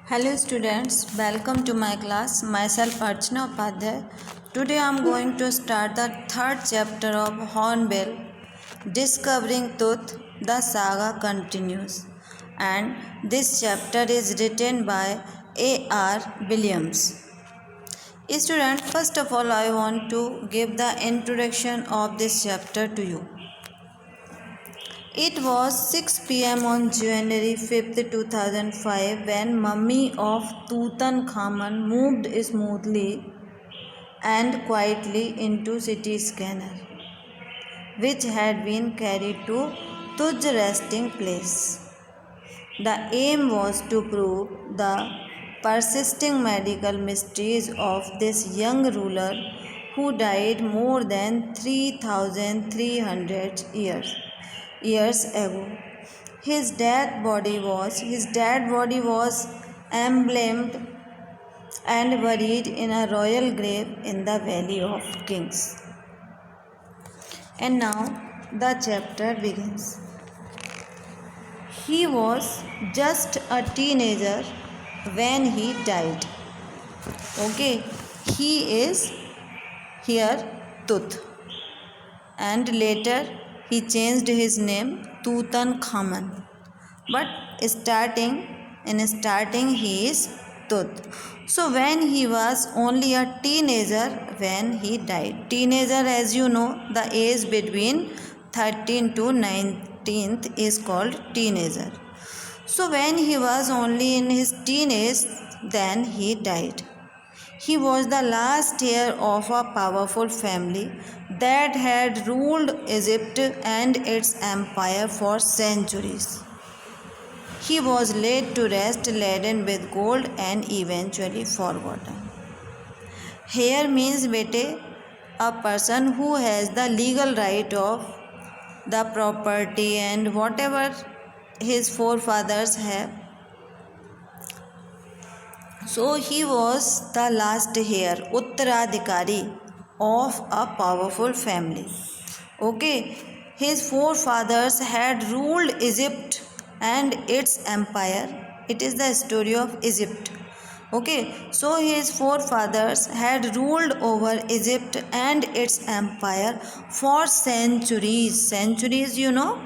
Hello students, welcome to my class. Myself Archana Upadhyay. Today I am going to start the third chapter of Hornbill. Discovering Tooth, the saga continues. And this chapter is written by A.R. Williams. Student, first of all I want to give the introduction of this chapter to you. It was 6 p.m. on January 5th, 2005 when mummy of Tutankhamun moved smoothly and quietly into CT scanner, which had been carried to Tuj's resting place. The aim was to prove the persisting medical mysteries of this young ruler who died more than 3,300 years ago. His dead body was emblemed and buried in a royal grave in the Valley of Kings. And now the chapter begins. He was just a teenager when he died. Okay, he is here Tut, and later he changed his name Tutankhamun. But starting he is Tut. So when he was only a teenager when he died. Teenager, as you know, the age between 13 to 19th is called teenager. So when he was only in his teenage, then he died. He was the last heir of a powerful family that had ruled Egypt and its empire for centuries. He was laid to rest laden with gold and eventually forgotten. Heir means bete, a person who has the legal right of the property and whatever his forefathers have. So he was the last heir, Uttaradhikari of a powerful family. Okay, his forefathers had ruled Egypt and its empire. It is the story of Egypt. Okay, so his forefathers had ruled over Egypt and its empire for centuries. Centuries, you know,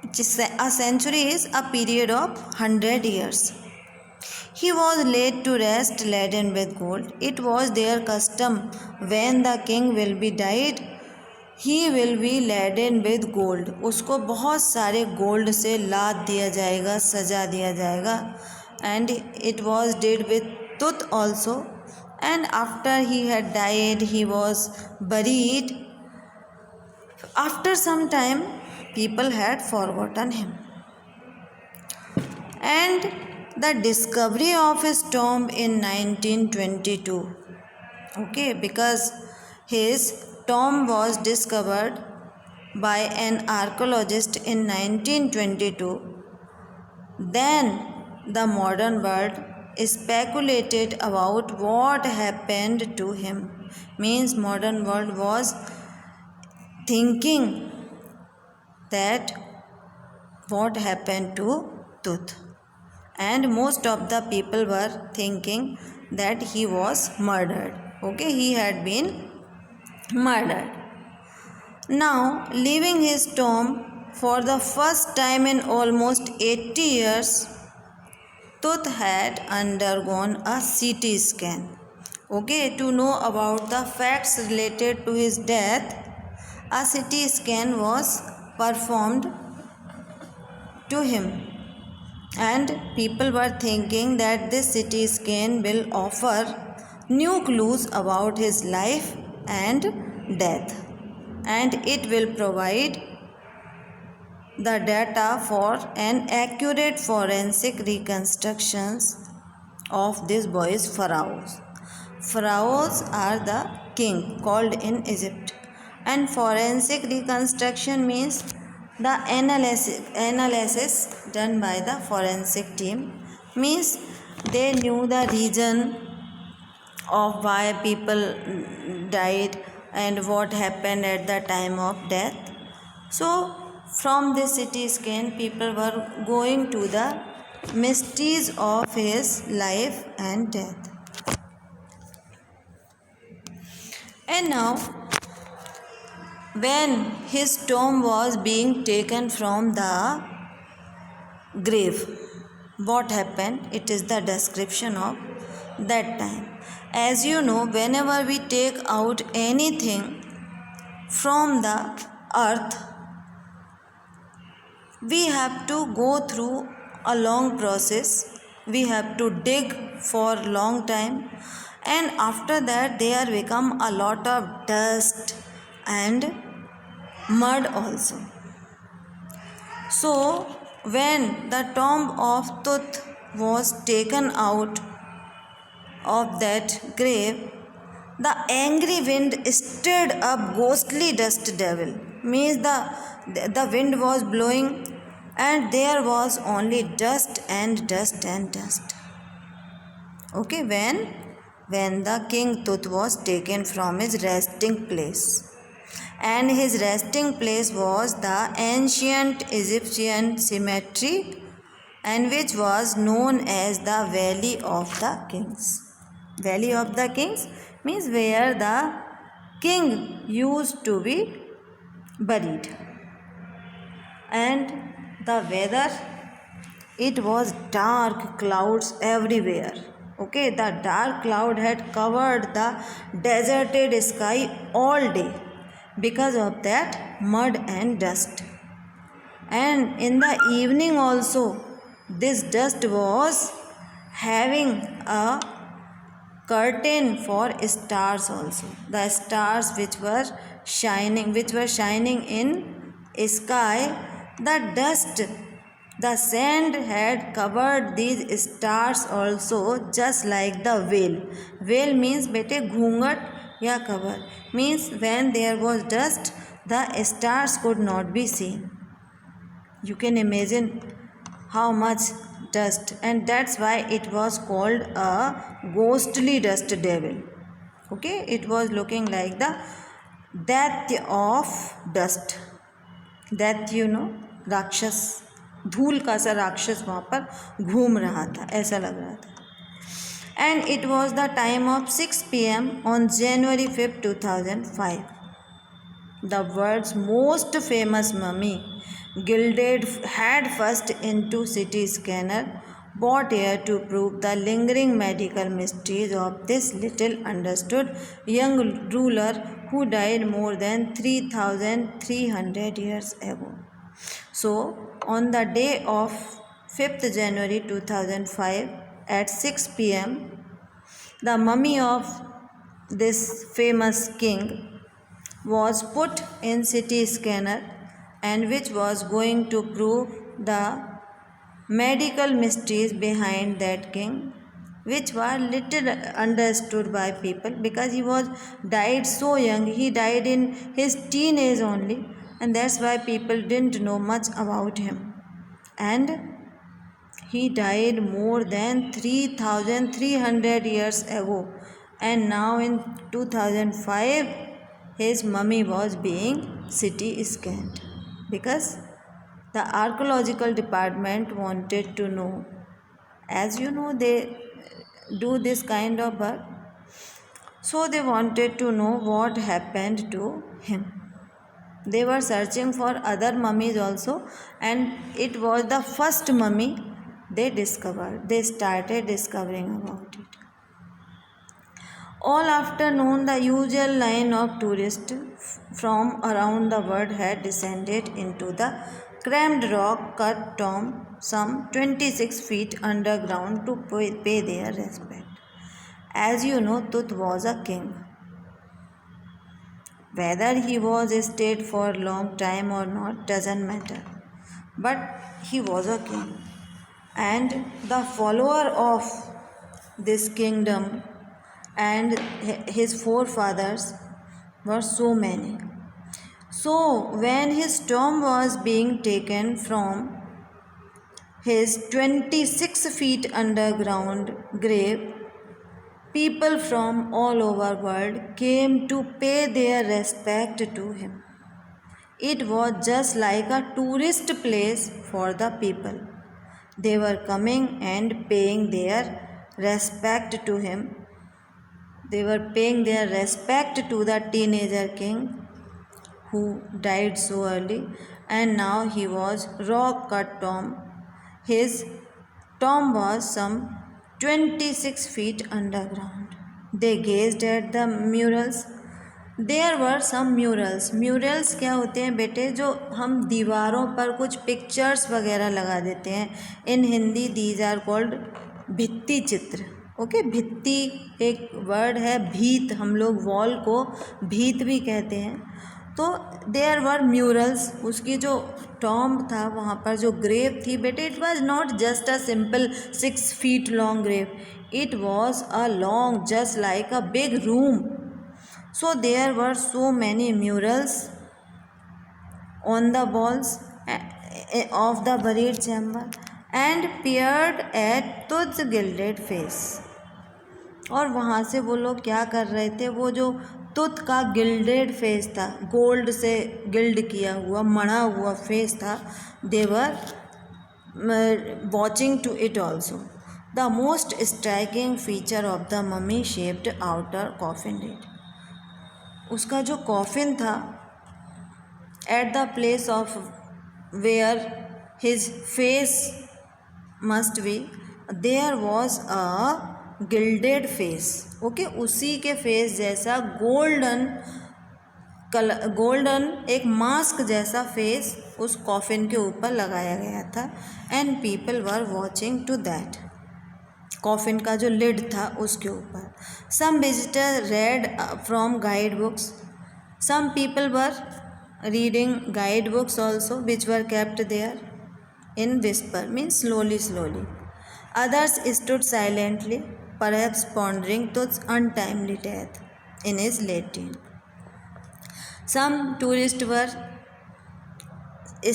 a century is a period of 100 years. He was laid to rest laden with gold. It was their custom when the king will be died, he will be laden with gold. उसको बहुत सारे gold से लाद दिया जाएगा, सजा दिया जाएगा. And it was did with Tut also. And after he had died, he was buried. After some time, people had forgotten him. And the discovery of his tomb in 1922. Okay, because his tomb was discovered by an archaeologist in 1922. Then the modern world speculated about what happened to him. Means modern world was thinking that what happened to Tut. And most of the people were thinking that he was murdered. Okay, he had been murdered. Now, leaving his tomb for the first time in almost 80 years, Tut had undergone a CT scan. Okay, to know about the facts related to his death, a CT scan was performed to him. And people were thinking that this CT scan will offer new clues about his life and death, and it will provide the data for an accurate forensic reconstructions of this boy's pharaohs. Pharaohs are the king called in Egypt, and forensic reconstruction means the analysis done by the forensic team, means they knew the reason of why people died and what happened at the time of death. So from this CT scan, people were going to the mysteries of his life and death. And now, when his tomb was being taken from the grave, what happened? It is the description of that time. As you know, whenever we take out anything from the earth, we have to go through a long process. We have to dig for long time, and after that there become a lot of dust and mud also. So when the tomb of Tut was taken out of that grave, the angry wind stirred up ghostly dust devil. Means the wind was blowing and there was only dust and dust and dust. Okay, when the king Tut was taken from his resting place. And his resting place was the ancient Egyptian cemetery, and which was known as the Valley of the Kings. Valley of the Kings means where the king used to be buried. And the weather, it was dark clouds everywhere. Okay, the dark cloud had covered the deserted sky all day because of that mud and dust. And in the evening also, this dust was having a curtain for stars also. The stars which were shining in sky, the dust, the sand had covered these stars also, just like the veil. Veil means bete ghungat ya cover, means when there was dust, the stars could not be seen. You can imagine how much dust, and that's why it was called a ghostly dust devil. Okay, it was looking like the death of dust. Death, you know, राक्षस, धूल का सा राक्षस वहाँ पर घूम रहा था, ऐसा लग रहा था. And it was the time of 6 p.m. on January 5th, 2005. The world's most famous mummy, gilded head first into CT scanner, brought here to prove the lingering medical mysteries of this little understood young ruler who died more than 3,300 years ago. So, on the day of 5th January 2005 at 6 p.m., the mummy of this famous king was put in CT scanner, and which was going to prove the medical mysteries behind that king, which were little understood by people because he was died so young. He died in his teenage only, and that's why people didn't know much about him. And he died more than 3,300 years ago, and now in 2005 his mummy was being CT scanned because the archaeological department wanted to know. As you know, they do this kind of work, so they wanted to know what happened to him. They were searching for other mummies also, and it was the first mummy they discovered. They started discovering about it. All afternoon, the usual line of tourists from around the world had descended into the crammed rock cut tomb some 26 feet underground to pay their respect. As you know, Tut was a king. Whether he was stayed for a long time or not doesn't matter. But he was a king. And the follower of this kingdom and his forefathers were so many. So when his tomb was being taken from his 26 feet underground grave, people from all over world came to pay their respect to him. It was just like a tourist place for the people. They were coming and paying their respect to him. They were paying their respect to the teenager king who died so early, and now he was rock cut tomb. His tomb was some 26 feet underground. They gazed at the murals. There were some murals. Murals क्या होते हैं बेटे? जो हम दीवारों पर कुछ pictures वगैरह लगा देते हैं. इन हिंदी दीज आर कॉल्ड भित्ति चित्र. ओके, भित्ति एक वर्ड है. भीत, हम लोग वॉल को भीत भी कहते हैं. तो देयर वर म्यूरल्स. उसकी जो टॉम्ब था, वहाँ पर जो ग्रेव थी बेटे, it was not just a simple 6 feet long grave. It was a long just like a big room. So there were so many murals on the walls of the buried chamber and peered at Tud's gilded face. और वहाँ से वो लोग क्या कर रहे थे? वो जो तुत का गिल्डेड फेस था, गोल्ड से गिल्ड किया हुआ, मढ़ा हुआ फेस था, they were watching to it also. The most striking feature of the mummy shaped outer coffin lid. उसका जो कॉफिन था, at the place of where his face must be, there was a gilded face. Okay, उसी के face जैसा golden एक mask जैसा face उस coffin के ऊपर लगाया गया था. And people were watching to that. Coffin का जो लिड था उसके ऊपर. Some visitor read from guide books. Some people were reading guide books also which were kept there in whisper, means slowly. Others stood silently, perhaps pondering Tud's untimely death in his late teens. Some tourists were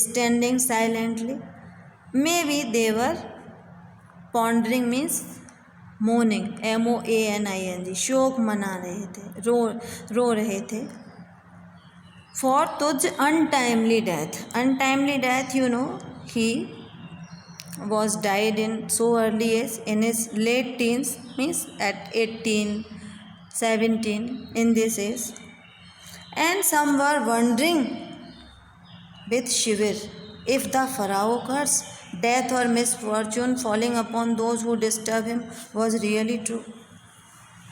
standing silently. Maybe they were pondering means mourning, MOANING, शोक मना रहे थे, रो रहे थे. For Tud's untimely death. Untimely death, you know, he was died in so early age, in his late teens, means at 18, 17, in this age. And some were wondering with shiver if the Pharaoh curse, death or misfortune falling upon those who disturb him was really true.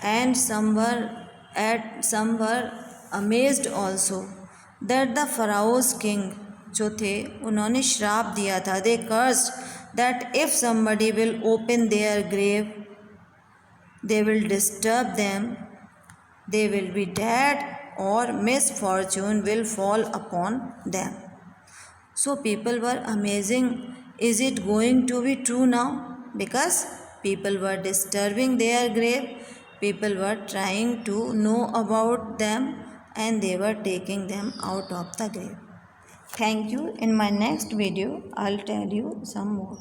And some were amazed also that the Pharaoh's king जो थे उन्होंने श्राप दिया था. They cursed that if somebody will open their grave, they will disturb them, they will be dead or misfortune will fall upon them. So people were amazing. Is it going to be true now? Because people were disturbing their grave, people were trying to know about them, and they were taking them out of the grave. Thank you. In my next video, I'll tell you some more.